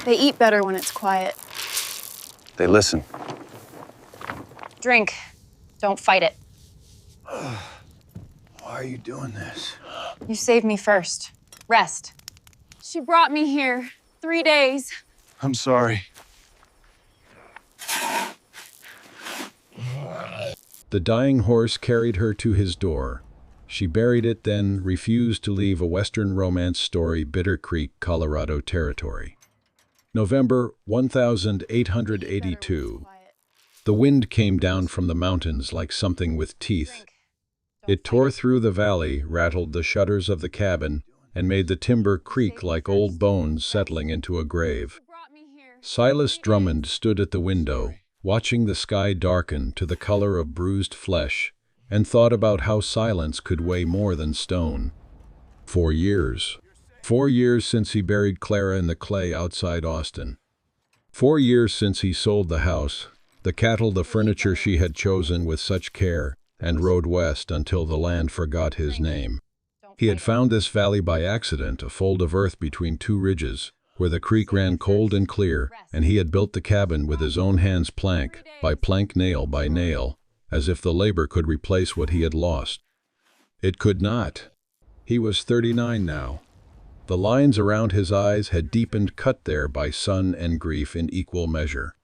They eat better when it's quiet. They listen. Drink. Don't fight it. Why are you doing this? You saved me first. Rest. She brought me here. 3 days. I'm sorry. The dying horse carried her to his door. She buried it, then refused to leave a Western romance story, Bitter Creek, Colorado territory. November 1882. The wind came down from the mountains like something with teeth. It tore through the valley, rattled the shutters of the cabin, and made the timber creak like old bones settling into a grave. Silas Drummond stood at the window, watching the sky darken to the color of bruised flesh, and thought about how silence could weigh more than stone. 4 years. 4 years since he buried Clara in the clay outside Austin. 4 years since he sold the house, the cattle, the furniture she had chosen with such care, and rode west until the land forgot his name. He had found this valley by accident, a fold of earth between 2 ridges, where the creek ran cold and clear, and he had built the cabin with his own hands, plank by plank, nail by nail, as if the labor could replace what he had lost. It could not. He was 39 now. The lines around his eyes had deepened, cut there by sun and grief in equal measure.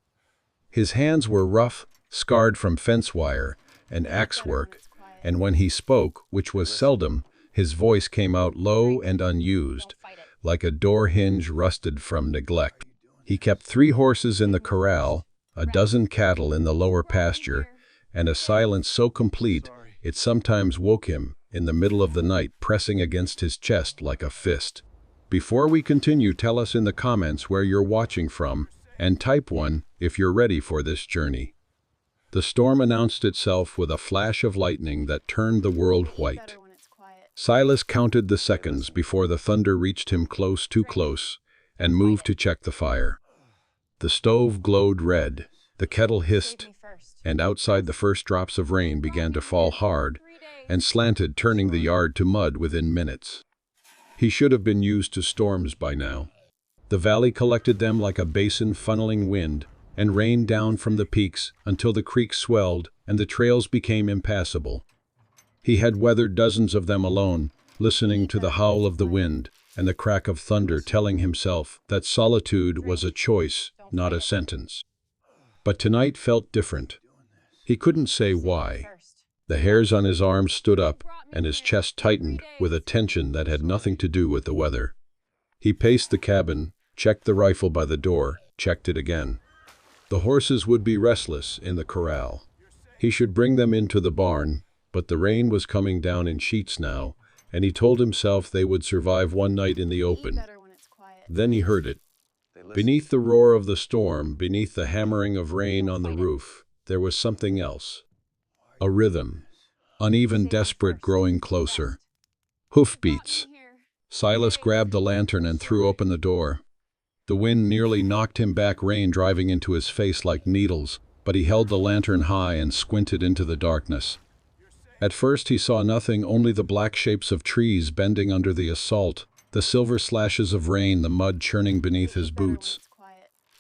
His hands were rough, scarred from fence wire and axe work, and when he spoke, which was seldom, his voice came out low and unused, like a door hinge rusted from neglect. He kept 3 horses in the corral, a dozen cattle in the lower pasture, and a silence so complete it sometimes woke him in the middle of the night, pressing against his chest like a fist. Before we continue, tell us in the comments where you're watching from, and type 1 if you're ready for this journey. The storm announced itself with a flash of lightning that turned the world white. Silas counted the seconds before the thunder reached him close, too close, and moved to check the fire. The stove glowed red, the kettle hissed, and outside the first drops of rain began to fall hard and slanted, turning the yard to mud within minutes. He should have been used to storms by now. The valley collected them like a basin, funneling wind, and rained down from the peaks until the creek swelled and the trails became impassable. He had weathered dozens of them alone, listening to the howl of the wind and the crack of thunder, telling himself that solitude was a choice, not a sentence. But tonight felt different. He couldn't say why. The hairs on his arms stood up, and his chest tightened with a tension that had nothing to do with the weather. He paced the cabin, checked the rifle by the door, checked it again. The horses would be restless in the corral. He should bring them into the barn, but the rain was coming down in sheets now, and he told himself they would survive one night in the open. Then he heard it. Beneath the roar of the storm, beneath the hammering of rain on the roof, there was something else. A rhythm, uneven, desperate, growing closer. Hoofbeats. Silas grabbed the lantern and threw open the door. The wind nearly knocked him back, rain driving into his face like needles, but he held the lantern high and squinted into the darkness. At first he saw nothing, only the black shapes of trees bending under the assault, the silver slashes of rain, the mud churning beneath his boots.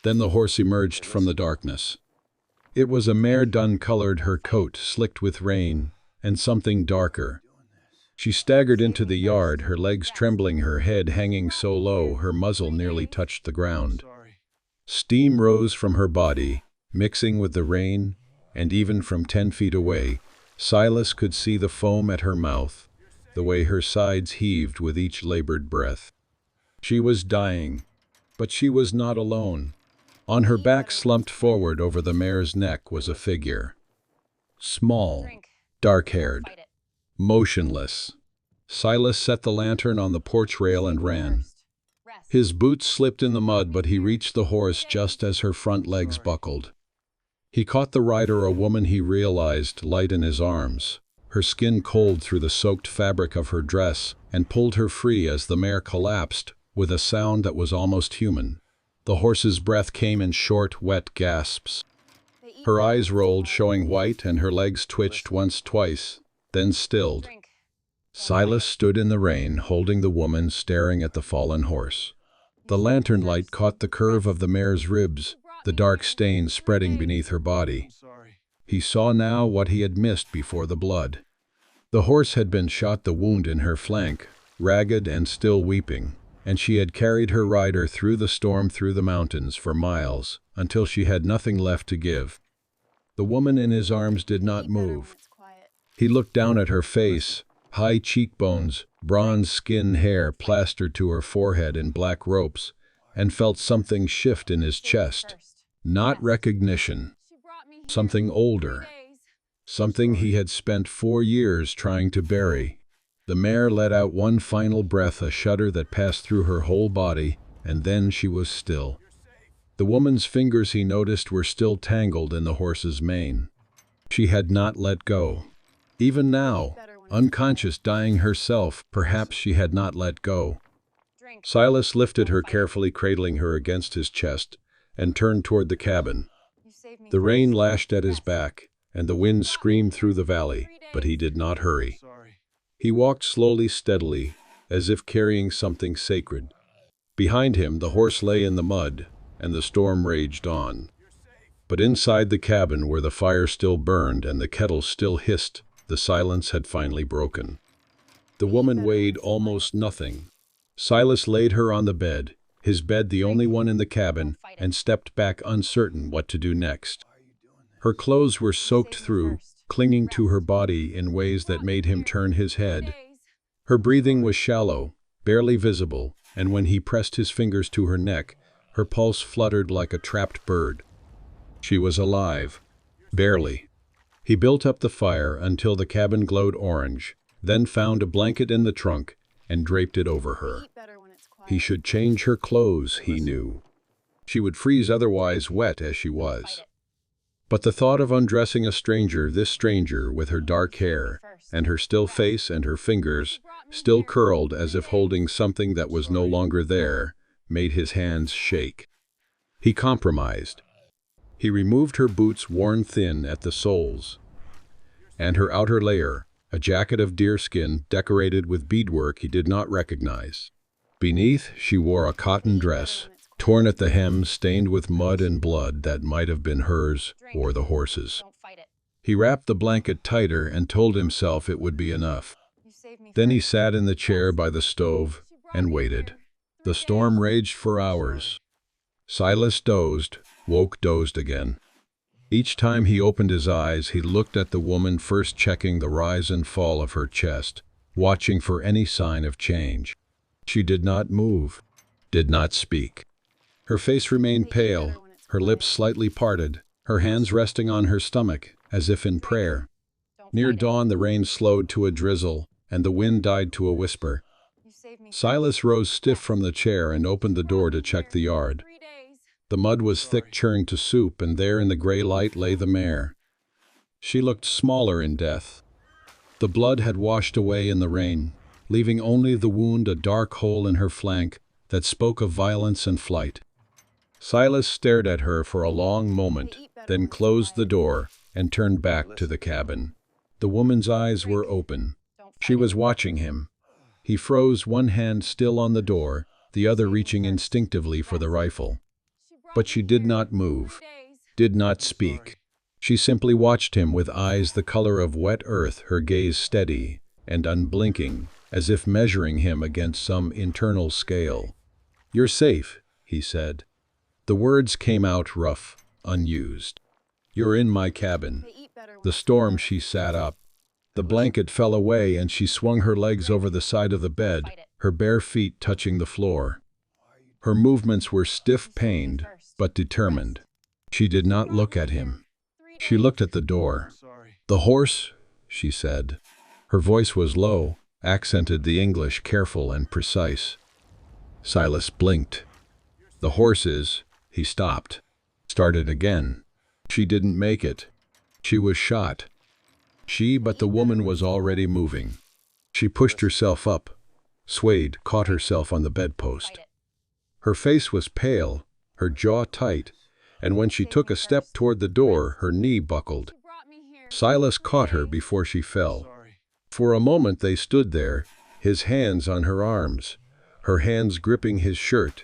Then the horse emerged from the darkness. It was a mare, dun-colored, her coat slicked with rain, and something darker. She staggered into the yard, her legs trembling, her head hanging so low her muzzle nearly touched the ground. Steam rose from her body, mixing with the rain, and even from 10 feet away, Silas could see the foam at her mouth, the way her sides heaved with each labored breath. She was dying, but she was not alone. On her back, slumped forward over the mare's neck, was a figure. Small, dark-haired, motionless. Silas set the lantern on the porch rail and ran. His boots slipped in the mud, but he reached the horse just as her front legs buckled. He caught the rider, a woman he realized, light in his arms, her skin cold through the soaked fabric of her dress, and pulled her free as the mare collapsed with a sound that was almost human. The horse's breath came in short, wet gasps. Her eyes rolled, showing white, and her legs twitched once, twice, then stilled. Silas stood in the rain, holding the woman, staring at the fallen horse. The lantern light caught the curve of the mare's ribs, the dark stain spreading beneath her body. He saw now what he had missed before the blood. The horse had been shot, the wound in her flank, ragged and still weeping, and she had carried her rider through the storm, through the mountains, for miles, until she had nothing left to give. The woman in his arms did not move. He looked down at her face, high cheekbones, bronze skin, hair plastered to her forehead in black ropes, and felt something shift in his chest. Not recognition. Something older. Something he had spent 4 years trying to bury. The mare let out one final breath, a shudder that passed through her whole body, and then she was still. The woman's fingers, he noticed, were still tangled in the horse's mane. She had not let go. Even now, unconscious, dying herself, perhaps she had not let go. Silas lifted her carefully, cradling her against his chest, and turned toward the cabin. The rain lashed at his back, and the wind screamed through the valley, but he did not hurry. He walked slowly, steadily, as if carrying something sacred. Behind him, the horse lay in the mud, and the storm raged on. But inside the cabin, where the fire still burned and the kettle still hissed, the silence had finally broken. The woman weighed almost nothing. Silas laid her on the bed, his bed the only one in the cabin, and stepped back, uncertain what to do next. Her clothes were soaked through, clinging to her body in ways that made him turn his head. Her breathing was shallow, barely visible, and when he pressed his fingers to her neck, her pulse fluttered like a trapped bird. She was alive. Barely. He built up the fire until the cabin glowed orange, then found a blanket in the trunk and draped it over her. He should change her clothes, he knew. She would freeze otherwise, wet as she was. But the thought of undressing a stranger, this stranger with her dark hair, and her still face and her fingers, still curled as if holding something that was no longer there, made his hands shake. He compromised. He removed her boots, worn thin at the soles, and her outer layer, a jacket of deerskin decorated with beadwork he did not recognize. Beneath, she wore a cotton dress, torn at the hem, stained with mud and blood that might have been hers or the horse's. He wrapped the blanket tighter and told himself it would be enough. Then he sat in the chair by the stove and waited. The storm raged for hours. Silas dozed, woke, dozed again. Each time he opened his eyes, he looked at the woman, first checking the rise and fall of her chest, watching for any sign of change. She did not move, did not speak. Her face remained pale, her lips slightly parted, her hands resting on her stomach, as if in prayer. Near dawn, the rain slowed to a drizzle, and the wind died to a whisper. Silas rose stiff from the chair and opened the door to check the yard. The mud was thick, churned to soup, and there in the gray light lay the mare. She looked smaller in death. The blood had washed away in the rain, leaving only the wound, a dark hole in her flank that spoke of violence and flight. Silas stared at her for a long moment, then closed the door and turned back to the cabin. The woman's eyes were open. She was watching him. He froze, one hand still on the door, the other reaching instinctively for the rifle. But she did not move, did not speak. She simply watched him with eyes the color of wet earth, her gaze steady and unblinking, as if measuring him against some internal scale. "You're safe," he said. The words came out rough, unused. "You're in my cabin." The storm, she sat up. The blanket fell away and she swung her legs over the side of the bed, her bare feet touching the floor. Her movements were stiff, pained, but determined. She did not look at him. She looked at the door. "The horse," she said. Her voice was low, accented the English, careful and precise. Silas blinked. "The horses." He stopped. Started again. "She didn't make it. She was shot." But the woman was already moving. She pushed herself up, swayed, caught herself on the bedpost. Her face was pale, her jaw tight, and when she took a step toward the door, her knee buckled. Silas caught her before she fell. For a moment they stood there, his hands on her arms, her hands gripping his shirt,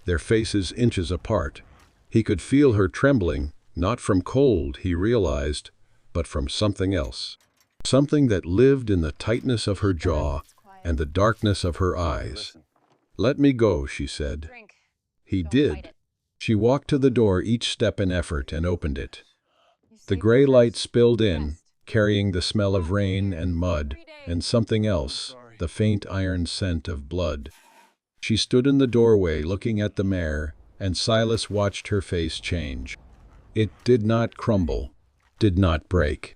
their faces inches apart. He could feel her trembling, not from cold, he realized, but from something else. Something that lived in the tightness of her jaw and the darkness of her eyes. "Let me go," she said. He did. She walked to the door, each step an effort, and opened it. The gray light spilled in, carrying the smell of rain and mud, and something else, the faint iron scent of blood. She stood in the doorway looking at the mare, and Silas watched her face change. It did not crumble, did not break.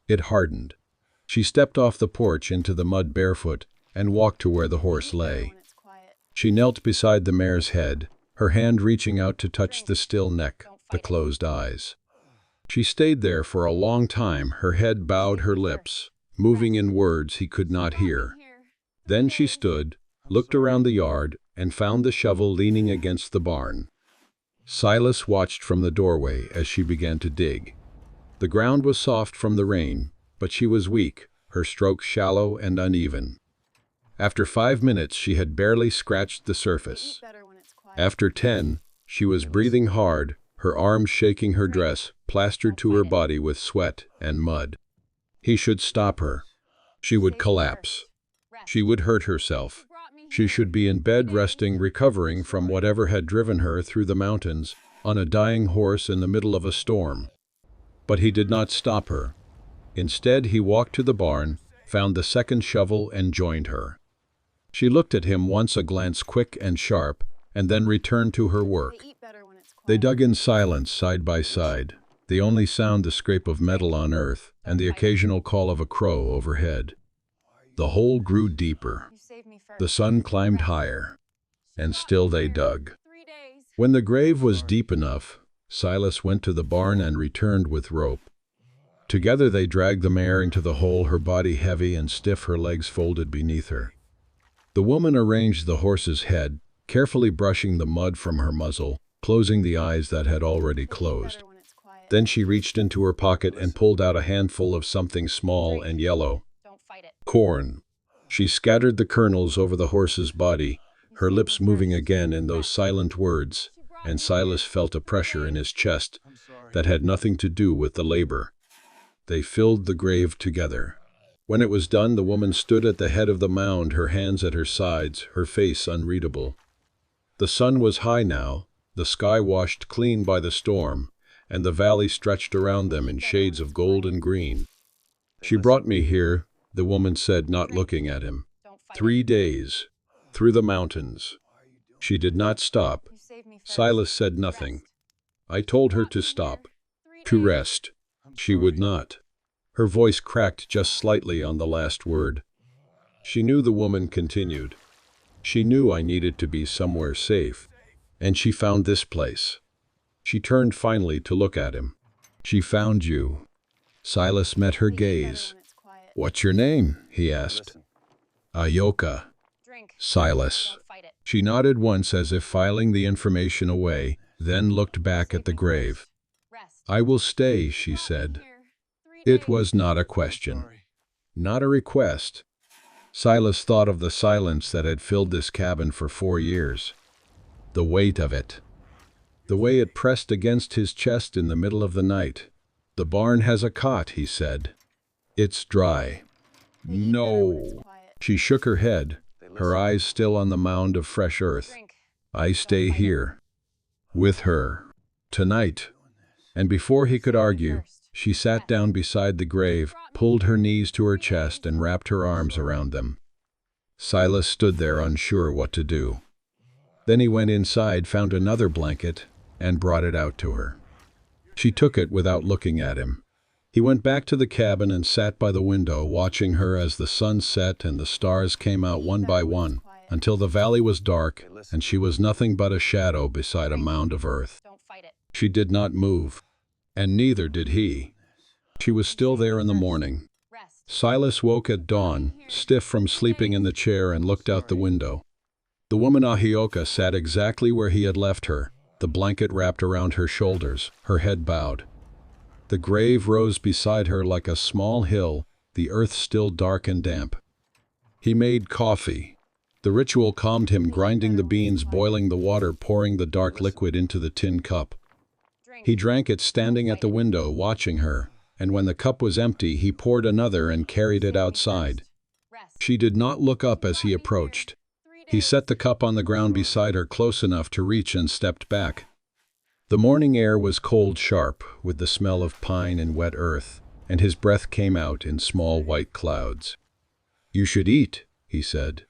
It hardened. She stepped off the porch into the mud barefoot and walked to where the horse lay. She knelt beside the mare's head, her hand reaching out to touch the still neck, the closed eyes. She stayed there for a long time, her head bowed, her lips moving in words he could not hear. Then she stood, looked around the yard, and found the shovel leaning against the barn. Silas watched from the doorway as she began to dig. The ground was soft from the rain, but she was weak, her strokes shallow and uneven. After 5 minutes, she had barely scratched the surface. After 10, she was breathing hard, her arms shaking, her dress plastered to her body with sweat and mud. He should stop her. She would collapse. She would hurt herself. She should be in bed resting, recovering from whatever had driven her through the mountains on a dying horse in the middle of a storm. But he did not stop her. Instead, he walked to the barn, found the second shovel, and joined her. She looked at him once, a glance quick and sharp, and then returned to her work. They dug in silence, side by side, the only sound the scrape of metal on earth and the occasional call of a crow overhead. The hole grew deeper. The sun climbed higher, and still they dug. When the grave was deep enough, Silas went to the barn and returned with rope. Together they dragged the mare into the hole, her body heavy and stiff, her legs folded beneath her. The woman arranged the horse's head, carefully brushing the mud from her muzzle, closing the eyes that had already closed. Then she reached into her pocket and pulled out a handful of something small and yellow. Corn. She scattered the kernels over the horse's body, her lips moving again in those silent words, and Silas felt a pressure in his chest that had nothing to do with the labor. They filled the grave together. When it was done, the woman stood at the head of the mound, her hands at her sides, her face unreadable. The sun was high now, the sky washed clean by the storm, and the valley stretched around them in shades of gold and green. "She brought me here," the woman said, not looking at him. 3 days, through the mountains. She did not stop. Silas said nothing. I told her to stop, to rest. She would not. Her voice cracked just slightly on the last word. She knew, the woman continued. She knew I needed to be somewhere safe, and she found this place. She turned finally to look at him. She found you. Silas met her gaze. What's your name? He asked. Ayoka. Silas. She nodded once as if filing the information away, then looked back at the grave. I will stay, she said. It was not a question, not a request. Silas thought of the silence that had filled this cabin for 4 years. The weight of it. The way it pressed against his chest in the middle of the night. The barn has a cot, he said. It's dry. No. She shook her head, her eyes still on the mound of fresh earth. I stay here. With her. Tonight. And before he could argue, she sat down beside the grave, pulled her knees to her chest, and wrapped her arms around them. Silas stood there, unsure what to do. Then he went inside, found another blanket, and brought it out to her. She took it without looking at him. He went back to the cabin and sat by the window, watching her as the sun set and the stars came out one by one, until the valley was dark and she was nothing but a shadow beside a mound of earth. She did not move, and neither did he. She was still there in the morning. Silas woke at dawn, stiff from sleeping in the chair, and looked out the window. The woman Ayoka sat exactly where he had left her, the blanket wrapped around her shoulders, her head bowed. The grave rose beside her like a small hill, the earth still dark and damp. He made coffee. The ritual calmed him, grinding the beans, boiling the water, pouring the dark liquid into the tin cup. He drank it standing at the window, watching her, and when the cup was empty, he poured another and carried it outside. She did not look up as he approached. He set the cup on the ground beside her, close enough to reach, and stepped back. The morning air was cold, sharp, with the smell of pine and wet earth, and his breath came out in small white clouds. "You should eat," he said.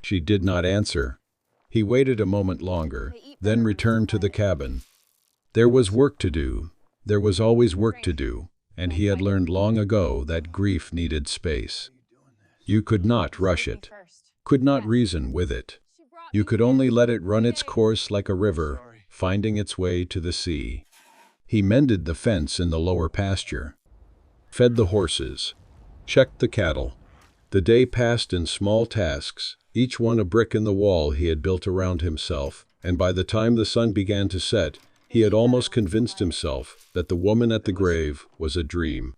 She did not answer. He waited a moment longer, then returned to the cabin. There was work to do. There was always work to do, and he had learned long ago that grief needed space. You could not rush it, could not reason with it. You could only let it run its course like a river, finding its way to the sea. He mended the fence in the lower pasture, fed the horses, checked the cattle. The day passed in small tasks, each one a brick in the wall he had built around himself, and by the time the sun began to set, he had almost convinced himself that the woman at the grave was a dream.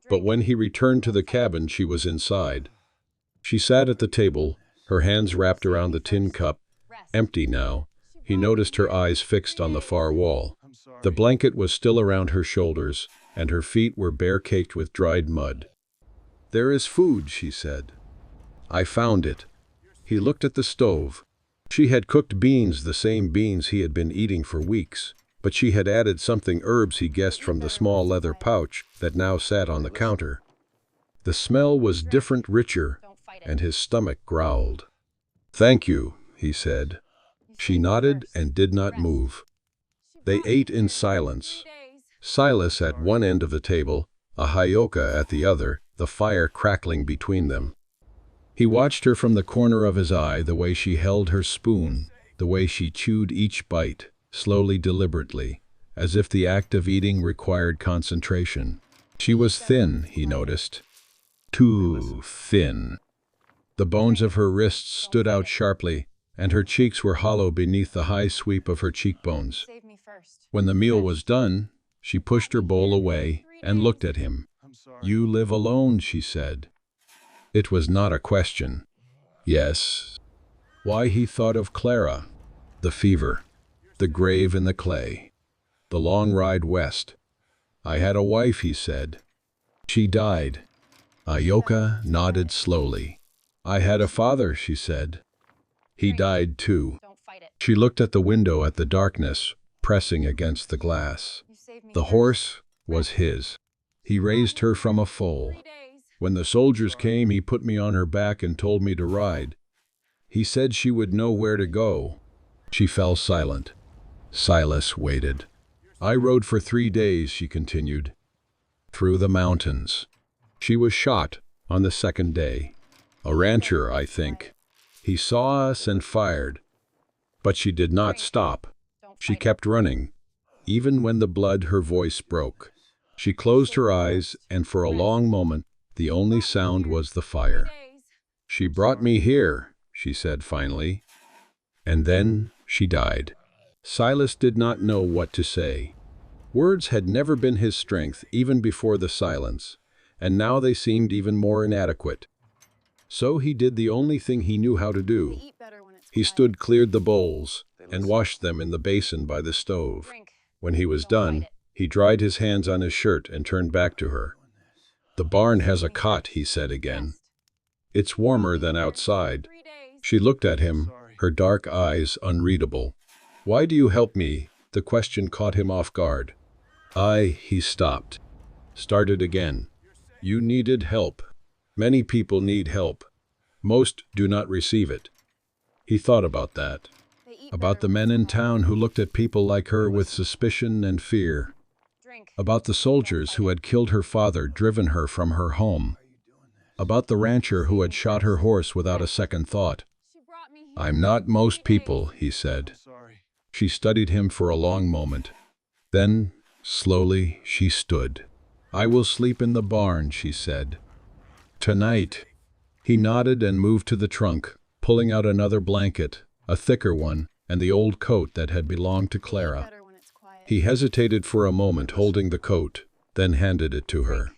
But when he returned to the cabin, she was inside. She sat at the table, her hands wrapped around the tin cup, empty now. He noticed her eyes fixed on the far wall. The blanket was still around her shoulders, and her feet were bare, caked with dried mud. "There is food," she said. "I found it." He looked at the stove. She had cooked beans, the same beans he had been eating for weeks, but she had added something, herbs he guessed from the small leather pouch that now sat on the counter. The smell was different, richer, and his stomach growled. "Thank you," he said. She nodded and did not move. They ate in silence. Silas at one end of the table, a Hyoka at the other, the fire crackling between them. He watched her from the corner of his eye, the way she held her spoon, the way she chewed each bite, slowly, deliberately, as if the act of eating required concentration. She was thin, he noticed. Too thin. The bones of her wrists stood out sharply, and her cheeks were hollow beneath the high sweep of her cheekbones. When the meal was done, she pushed her bowl away and looked at him. "You live alone," she said. It was not a question. Yes. Why, he thought of Clara, the fever, the grave in the clay, the long ride west. "I had a wife," he said. "She died." Ayoka nodded slowly. "I had a father," she said. "He died too." She looked at the window, at the darkness pressing against the glass. The horse was his. He raised her from a foal. "When the soldiers came, he put me on her back and told me to ride. He said she would know where to go." She fell silent. Silas waited. "I rode for 3 days," she continued, "through the mountains. She was shot on the 2nd day. A rancher, I think. He saw us and fired. But she did not stop. She kept running. Even when the blood, her voice broke. She closed her eyes, and for a long moment, the only sound was the fire. She brought me here," she said finally. "And then she died." Silas did not know what to say. Words had never been his strength, even before the silence, and now they seemed even more inadequate. So he did the only thing he knew how to do. He stood, cleared the bowls, and washed them in the basin by the stove. When he was done, he dried his hands on his shirt and turned back to her. "The barn has a cot," he said again. "It's warmer than outside." She looked at him, her dark eyes unreadable. "Why do you help me?" The question caught him off guard. He stopped. Started again. "You needed help. Many people need help. Most do not receive it." He thought about that. About the men in town who looked at people like her with suspicion and fear. About the soldiers who had killed her father, driven her from her home. About the rancher who had shot her horse without a second thought. "I'm not most people," he said. She studied him for a long moment. Then, slowly, she stood. "I will sleep in the barn," she said. "Tonight." He nodded and moved to the trunk, pulling out another blanket, a thicker one, and the old coat that had belonged to Clara. He hesitated for a moment, holding the coat, then handed it to her.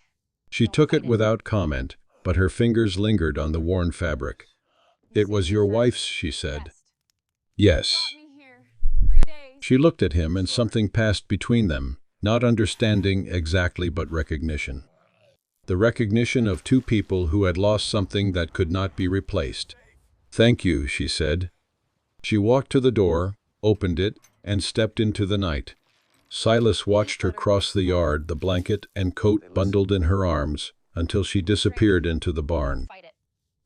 She took it without comment, but her fingers lingered on the worn fabric. It was your wife's, she said. Rest. Yes. Brought me here 3 days. She looked at him and something passed between them, not understanding exactly but recognition. The recognition of two people who had lost something that could not be replaced. Thank you, she said. She walked to the door, opened it, and stepped into the night. Silas watched her cross the yard, the blanket and coat bundled in her arms, until she disappeared into the barn. Fight it.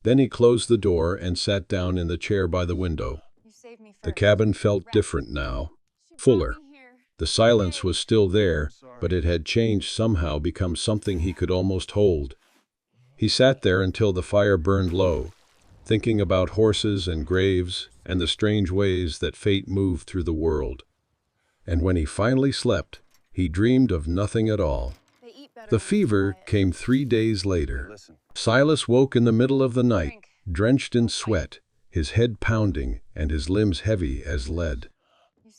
Then he closed the door and sat down in the chair by the window. You saved me first. The cabin felt different now, fuller. The silence was still there, but it had changed somehow, become something he could almost hold. He sat there until the fire burned low, thinking about horses and graves and the strange ways that fate moved through the world. And when he finally slept, he dreamed of nothing at all. The fever came 3 days later. Silas woke in the middle of the night, drenched in sweat, his head pounding and his limbs heavy as lead.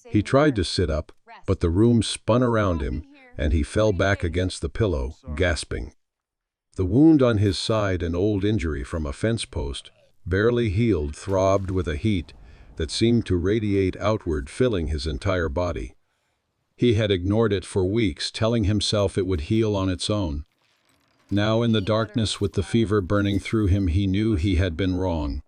He tried to sit up, but the room spun around him, and he fell back against the pillow, gasping. The wound on his side, an old injury from a fence post, barely healed, throbbed with a heat that seemed to radiate outward, filling his entire body. He had ignored it for weeks, telling himself it would heal on its own. Now in the darkness, with the fever burning through him, he knew he had been wrong.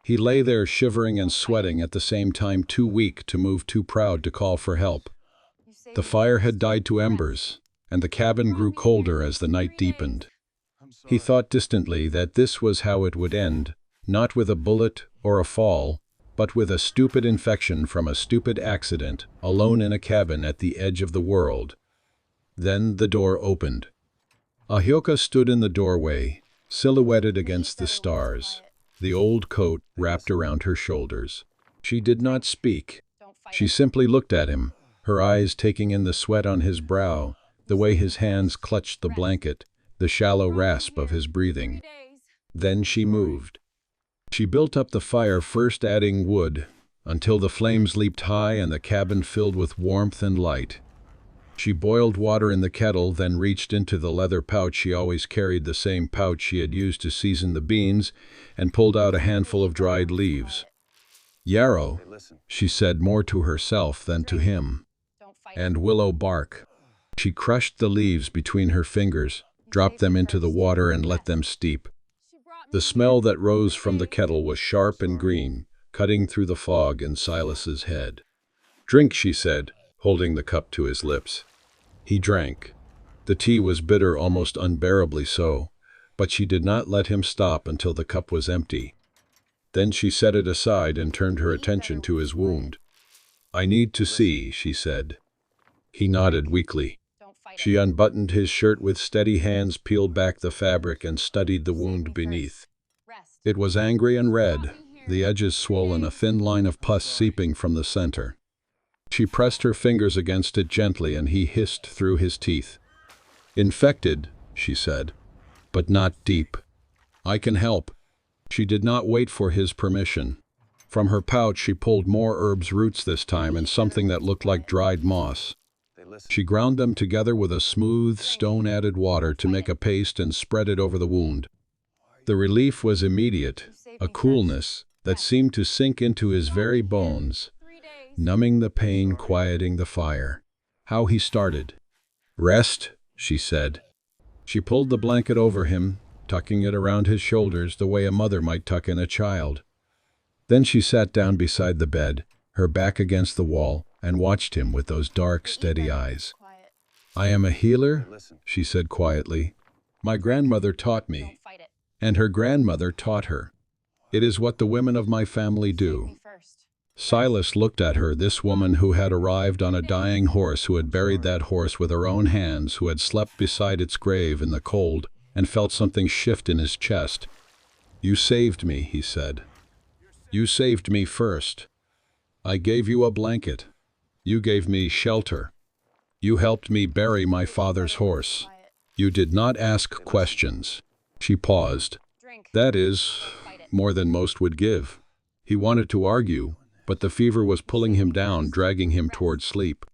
He lay there shivering and sweating at the same time, too weak to move, too proud to call for help. The fire had died to embers, and the cabin grew colder as the night deepened. He thought distantly that this was how it would end, not with a bullet or a fall, but with a stupid infection from a stupid accident, alone in a cabin at the edge of the world. Then the door opened. Ahyoka stood in the doorway, silhouetted against the stars, the old coat wrapped around her shoulders. She did not speak. She simply looked at him, her eyes taking in the sweat on his brow, the way his hands clutched the blanket, the shallow rasp of his breathing. Then she moved. She built up the fire, first adding wood, until the flames leaped high and the cabin filled with warmth and light. She boiled water in the kettle, then reached into the leather pouch she always carried, the same pouch she had used to season the beans, and pulled out a handful of dried leaves. "Yarrow," she said, more to herself than to him, "and willow bark." She crushed the leaves between her fingers, dropped them into the water, and let them steep. The smell that rose from the kettle was sharp and green, cutting through the fog in Silas's head. "Drink," she said, holding the cup to his lips. He drank. The tea was bitter, almost unbearably so, but she did not let him stop until the cup was empty. Then she set it aside and turned her attention to his wound. "I need to see," she said. He nodded weakly. She unbuttoned his shirt with steady hands, peeled back the fabric, and studied the wound beneath. It was angry and red, the edges swollen, a thin line of pus seeping from the center. She pressed her fingers against it gently, and he hissed through his teeth. "Infected," she said, "but not deep. I can help." She did not wait for his permission. From her pouch she pulled more herbs, roots this time, and something that looked like dried moss. She ground them together with a smooth, stone-added water to make a paste and spread it over the wound. The relief was immediate, a coolness that seemed to sink into his very bones, numbing the pain, quieting the fire. How he started. "Rest," she said. She pulled the blanket over him, tucking it around his shoulders the way a mother might tuck in a child. Then she sat down beside the bed, her back against the wall, and watched him with those dark, steady eyes. "I am a healer," she said quietly. "My grandmother taught me, and her grandmother taught her. It is what the women of my family do." Silas looked at her, this woman who had arrived on a dying horse, who had buried that horse with her own hands, who had slept beside its grave in the cold, and felt something shift in his chest. "You saved me," he said. "You saved me first. I gave you a blanket. You gave me shelter. You helped me bury my father's horse. You did not ask questions." She paused. "That is more than most would give." He wanted to argue, but the fever was pulling him down, dragging him toward sleep.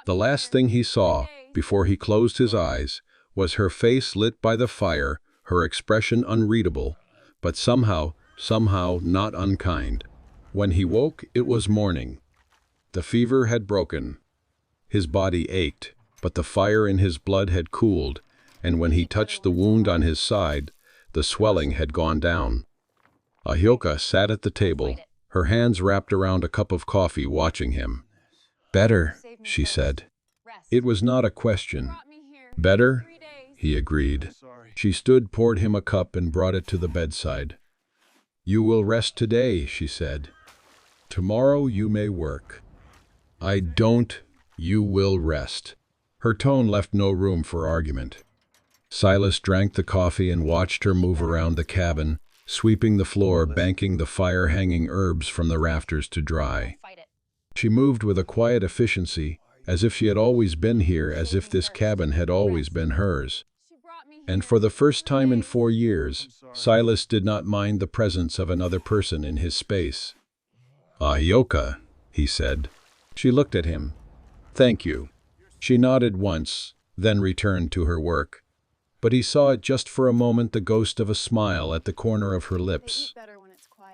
The last thing he saw, before he closed his eyes, was her face lit by the fire, her expression unreadable, but somehow somehow not unkind. When he woke, it was morning. The fever had broken. His body ached, but the fire in his blood had cooled, and when he touched the wound on his side, the swelling had gone down. Ahioka sat at the table, her hands wrapped around a cup of coffee, watching him. "Better," she said. It was not a question. "Better?" he agreed. She stood, poured him a cup, and brought it to the bedside. "You will rest today," she said. "Tomorrow you may work." "I don't. You will rest." Her tone left no room for argument. Silas drank the coffee and watched her move around the cabin, sweeping the floor, banking the fire-hanging herbs from the rafters to dry. She moved with a quiet efficiency, as if she had always been here, as if this cabin had always been hers. And for the first time in 4 years, Silas did not mind the presence of another person in his space. "Ahioka," he said. She looked at him. "Thank you." She nodded once, then returned to her work. But he saw it just for a moment, the ghost of a smile at the corner of her lips.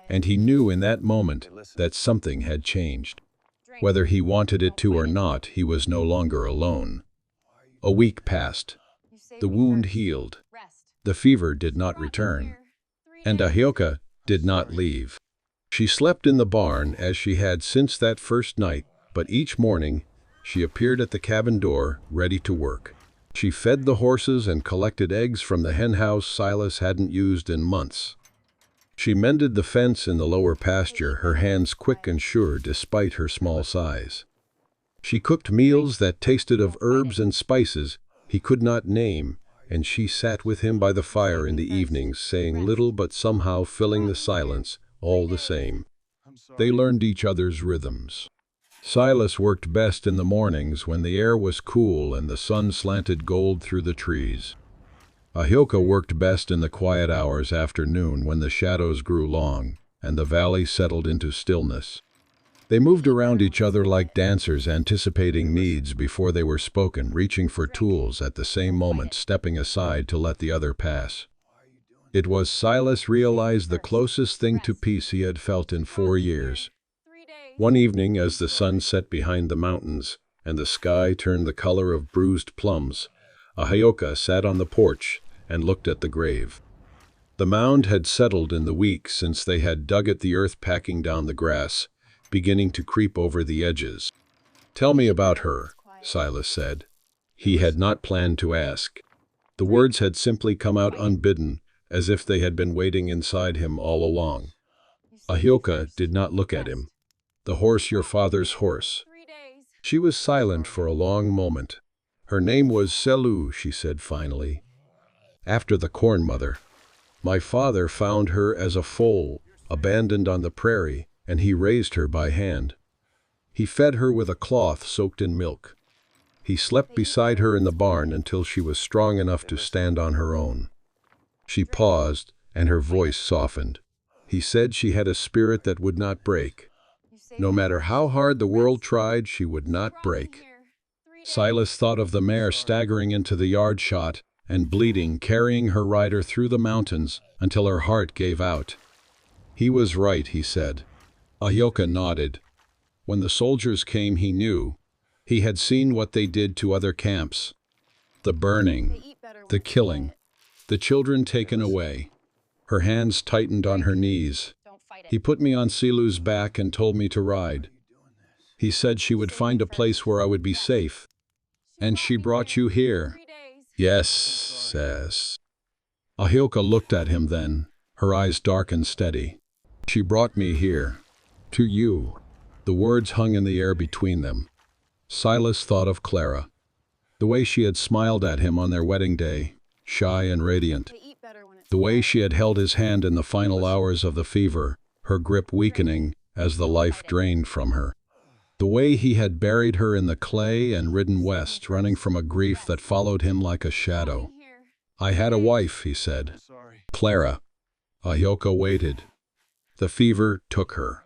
And he knew in that moment that something had changed. Whether he wanted it to or not, he was no longer alone. A week passed. The wound healed. The fever did not return. And Ahioka did not leave. She slept in the barn as she had since that first night, but each morning she appeared at the cabin door, ready to work. She fed the horses and collected eggs from the henhouse Silas hadn't used in months. She mended the fence in the lower pasture, her hands quick and sure despite her small size. She cooked meals that tasted of herbs and spices he could not name, and she sat with him by the fire in the evenings, saying little but somehow filling the silence all the same. They learned each other's rhythms. Silas worked best in the mornings when the air was cool and the sun slanted gold through the trees. Ahioka worked best in the quiet hours after noon, when the shadows grew long and the valley settled into stillness. They moved around each other like dancers, anticipating needs before they were spoken, reaching for tools at the same moment, stepping aside to let the other pass. It was, Silas realized, the closest thing to peace he had felt in 4 years. One evening, as the sun set behind the mountains and the sky turned the color of bruised plums, Ahioka sat on the porch and looked at the grave. The mound had settled in the week since they had dug it, the earth packing down the grass, beginning to creep over the edges. "Tell me about her," Silas said. He had not planned to ask. The words had simply come out unbidden, as if they had been waiting inside him all along. Ahioka did not look at him. "The horse, your father's horse." She was silent for a long moment. "Her name was Selu," she said finally. "After the Corn Mother. My father found her as a foal, abandoned on the prairie, and he raised her by hand. He fed her with a cloth soaked in milk. He slept beside her in the barn until she was strong enough to stand on her own." She paused, and her voice softened. "He said she had a spirit that would not break. No matter how hard the world tried, she would not break." Silas thought of the mare staggering into the yard shot and bleeding, carrying her rider through the mountains until her heart gave out. He was right, he said. Ahioka nodded. When the soldiers came, he knew. He had seen what they did to other camps. The burning, the killing, the children taken away. Her hands tightened on her knees. "He put me on Selu's back and told me to ride. He said she would find a place where I would be safe. And she brought you here." "Yes, yes." Ahioka looked at him then, her eyes dark and steady. "She brought me here. To you." The words hung in the air between them. Silas thought of Clara. The way she had smiled at him on their wedding day, shy and radiant. The way she had held his hand in the final hours of the fever, her grip weakening as the life drained from her. The way he had buried her in the clay and ridden west, running from a grief that followed him like a shadow. "I had a wife," he said. "Clara." Ahioka waited. The fever took her.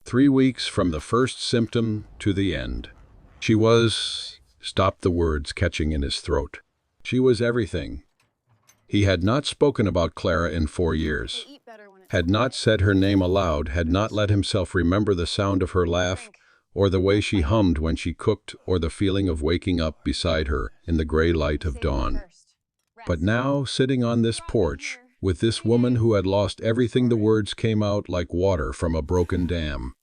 3 weeks from the first symptom to the end. She was... stopped, the words catching in his throat. She was everything. He had not spoken about Clara in 4 years. had not said her name aloud, had not let himself remember the sound of her laugh, or the way she hummed when she cooked, or the feeling of waking up beside her in the gray light of dawn. But now, sitting on this porch, with this woman who had lost everything, the words came out like water from a broken dam.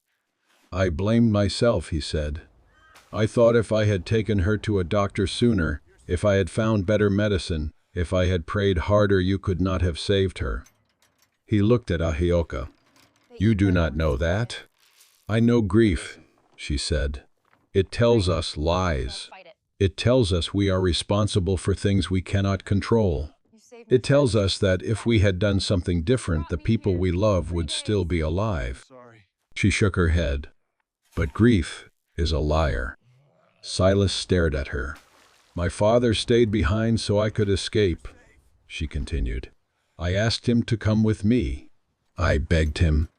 "I blamed myself," he said. "I thought if I had taken her to a doctor sooner, if I had found better medicine, if I had prayed harder, you could not have saved her." He looked at Ahioka. "You do not know that?" "I know grief," she said. "It tells us lies. It tells us we are responsible for things we cannot control. It tells us that if we had done something different, the people we love would still be alive." She shook her head. "But grief is a liar." Silas stared at her. "My father stayed behind so I could escape," she continued. "I asked him to come with me. I begged him.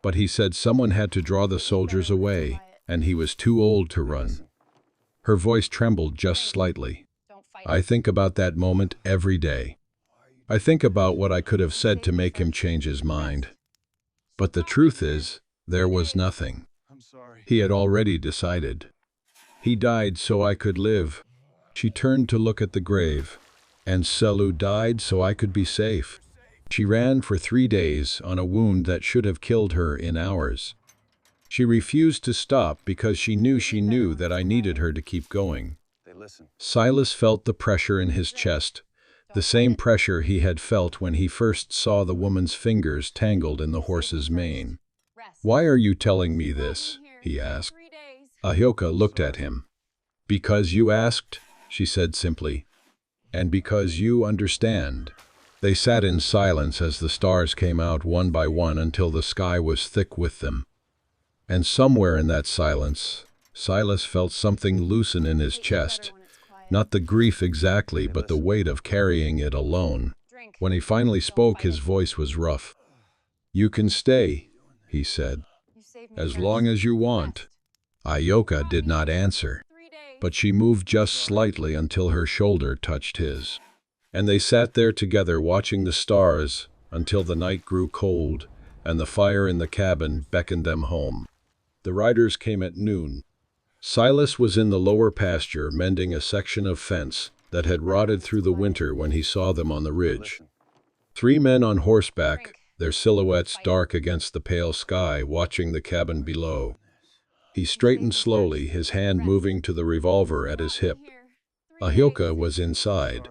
But he said someone had to draw the soldiers away, and he was too old to run." Her voice trembled just slightly. "I think about that moment every day. I think about what I could have said to make him change his mind. But the truth is, there was nothing. He had already decided. He died so I could live." She turned to look at the grave. "And Selu died so I could be safe. She ran for 3 days on a wound that should have killed her in hours. She refused to stop because she knew that I needed her to keep going." Silas felt the pressure in his chest, the same pressure he had felt when he first saw the woman's fingers tangled in the horse's mane. "Why are you telling me this?" he asked. Ahioka looked at him. "Because you asked," she said simply, "and because you understand." They sat in silence as the stars came out one by one until the sky was thick with them. And somewhere in that silence, Silas felt something loosen in his chest. Not the grief exactly, but the weight of carrying it alone. When he finally spoke, his voice was rough. "You can stay," he said, "as long as you want." Ahioka did not answer, but she moved just slightly until her shoulder touched his. And they sat there together watching the stars until the night grew cold and the fire in the cabin beckoned them home. The riders came at noon. Silas was in the lower pasture mending a section of fence that had rotted through the winter when he saw them on the ridge. 3 men on horseback, their silhouettes dark against the pale sky, watching the cabin below. He straightened slowly, his hand moving to the revolver at his hip. Ahioka was inside.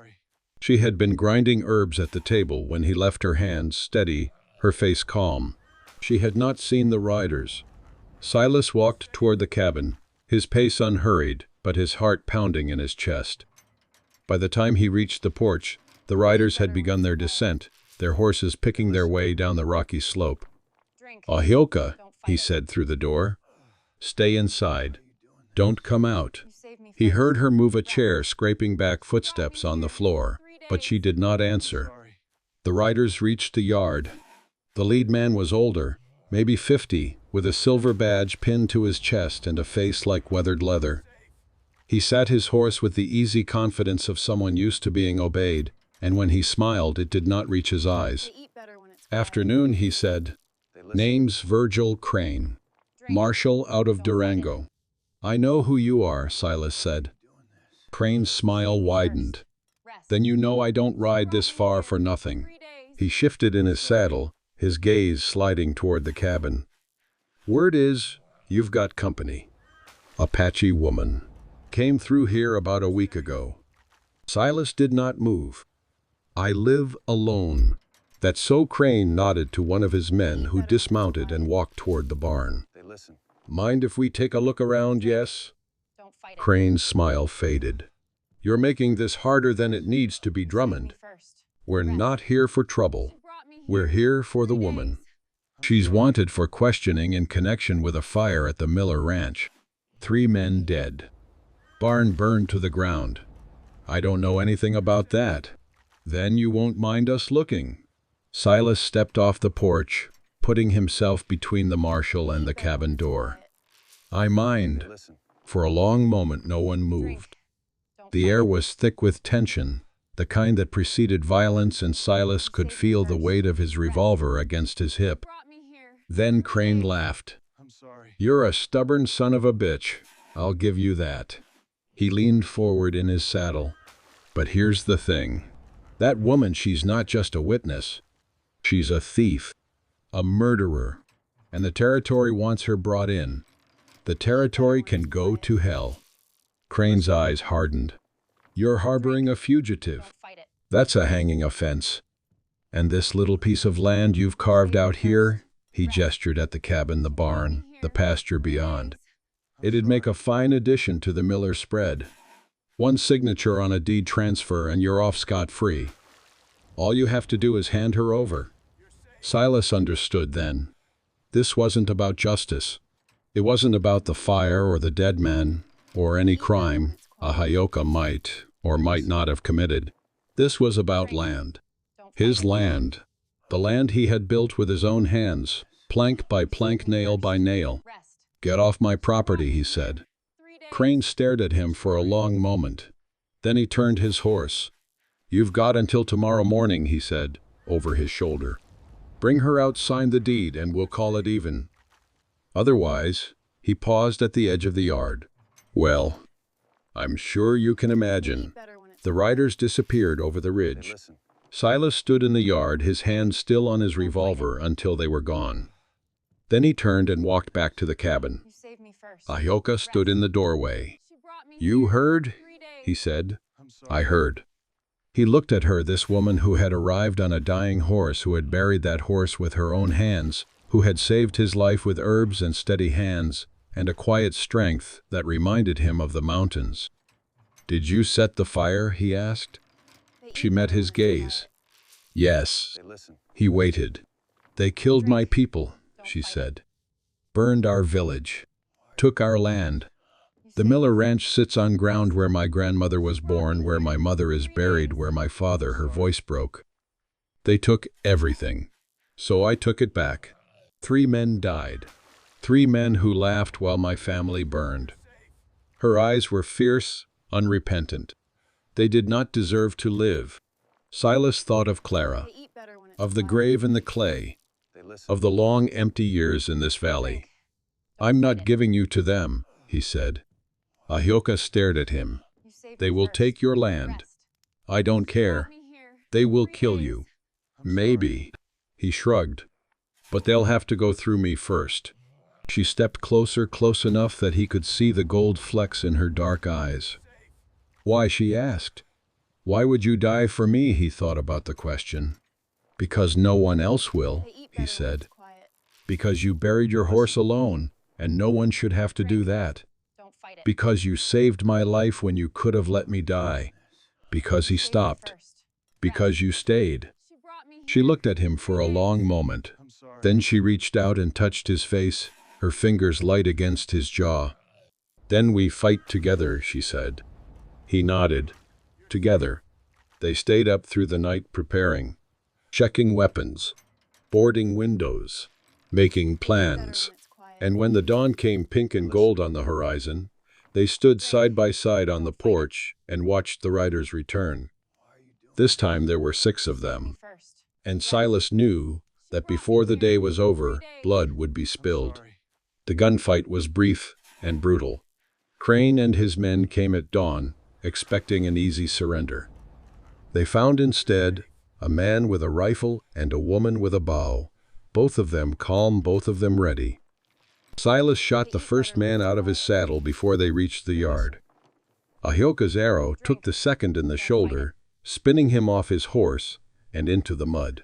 She had been grinding herbs at the table when he left, her hands steady, her face calm. She had not seen the riders. Silas walked toward the cabin, his pace unhurried, but his heart pounding in his chest. By the time he reached the porch, the riders had begun their descent, their horses picking their way down the rocky slope. "Ahioka," he said through the door, "stay inside. Don't come out." He heard her move a chair, scraping back footsteps on the floor, but she did not answer. The riders reached the yard. The lead man was older, maybe 50, with a silver badge pinned to his chest and a face like weathered leather. He sat his horse with the easy confidence of someone used to being obeyed, and when he smiled, it did not reach his eyes. "Afternoon," he said. "Name's Virgil Crane. Marshal out of Durango." "I know who you are," Silas said. Crane's smile widened. "Then you know I don't ride this far for nothing." He shifted in his saddle, his gaze sliding toward the cabin. "Word is, you've got company. Apache woman. Came through here about a week ago." Silas did not move. "I live alone." That so Crane nodded to one of his men who dismounted and walked toward the barn. "Mind if we take a look around, yes?" Crane's smile faded. "You're making this harder than it needs to be, Drummond. We're not here for trouble. We're here for the woman. She's wanted for questioning in connection with a fire at the Miller Ranch. 3 men dead. Barn burned to the ground. I don't know anything about that. Then you won't mind us looking." Silas stepped off the porch, putting himself between the marshal and the cabin door. "I mind." For a long moment no one moved. The air was thick with tension, the kind that preceded violence, and Silas could feel the weight of his revolver against his hip. Then Crane laughed. I'm sorry. "You're a stubborn son of a bitch. I'll give you that." He leaned forward in his saddle. "But here's the thing. That woman, she's not just a witness. She's a thief, a murderer, and the territory wants her brought in. The territory can go to hell." Crane's eyes hardened. "You're harboring a fugitive. That's a hanging offense. And this little piece of land you've carved out here," he gestured at the cabin, the barn, the pasture beyond. "It'd make a fine addition to the Miller spread. One signature on a deed transfer and you're off scot-free. All you have to do is hand her over." Silas understood then. This wasn't about justice. It wasn't about the fire or the dead men or any crime Ahioka might or might not have committed. This was about land. His land. The land he had built with his own hands, plank by plank, nail by nail. "Get off my property," he said. Crane stared at him for a long moment. Then he turned his horse. "You've got until tomorrow morning," he said, over his shoulder. "Bring her out, sign the deed, and we'll call it even. Otherwise," he paused at the edge of the yard. "Well, I'm sure you can imagine." The riders disappeared over the ridge. Silas stood in the yard, his hand still on his revolver, until they were gone. Then he turned and walked back to the cabin. Ahioka stood in the doorway. "You heard?" he said. "I heard." He looked at her, this woman who had arrived on a dying horse, who had buried that horse with her own hands, who had saved his life with herbs and steady hands, and a quiet strength that reminded him of the mountains. "Did you set the fire?" he asked. She met his gaze. "Yes." He waited. "They killed my people," she said. "Burned our village. Took our land. The Miller Ranch sits on ground where my grandmother was born, where my mother is buried, where my father," her voice broke. "They took everything. So I took it back. 3 men died. 3 men who laughed while my family burned." Her eyes were fierce, unrepentant. They did not deserve to live. Silas thought of Clara, of the grave in the clay, of the long empty years in this valley. "I'm not giving you to them," he said. Ahioka stared at him. "They will take your land. I don't care. They will kill you. Maybe." He shrugged. "But they'll have to go through me first." She stepped closer, close enough that he could see the gold flecks in her dark eyes. "Why?" she asked. "Why would you die for me?" He thought about the question. "Because no one else will," he said. "Because you buried your horse alone, and no one should have to do that. Because you saved my life when you could have let me die. Because," he stopped. "Because you stayed." She looked at him for a long moment. Then she reached out and touched his face, her fingers light against his jaw. "Then we fight together," she said. He nodded. Together. They stayed up through the night, preparing, checking weapons, boarding windows, making plans. And when the dawn came pink and gold on the horizon, they stood side by side on the porch and watched the riders return. This time there were 6 of them. And Silas knew that before the day was over, blood would be spilled. The gunfight was brief and brutal. Crane and his men came at dawn, expecting an easy surrender. They found instead a man with a rifle and a woman with a bow, both of them calm, both of them ready. Silas shot the first man out of his saddle before they reached the yard. Ahioka's arrow took the second in the shoulder, spinning him off his horse and into the mud.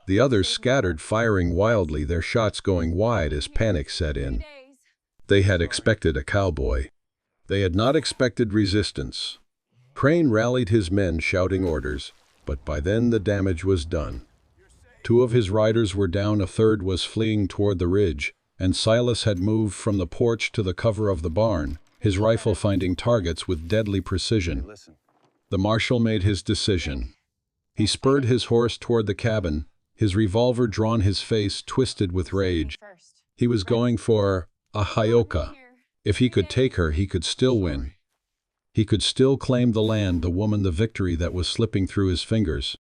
The others scattered, firing wildly, their shots going wide as panic set in. They had expected a cowboy. They had not expected resistance. Crane rallied his men, shouting orders, but by then the damage was done. 2 of his riders were down, a third was fleeing toward the ridge, and Silas had moved from the porch to the cover of the barn, his rifle finding targets with deadly precision. The marshal made his decision. He spurred his horse toward the cabin, his revolver drawn, his face twisted with rage. He was going for Ahioka. If he could take her, he could still win. He could still claim the land, the woman, the victory that was slipping through his fingers.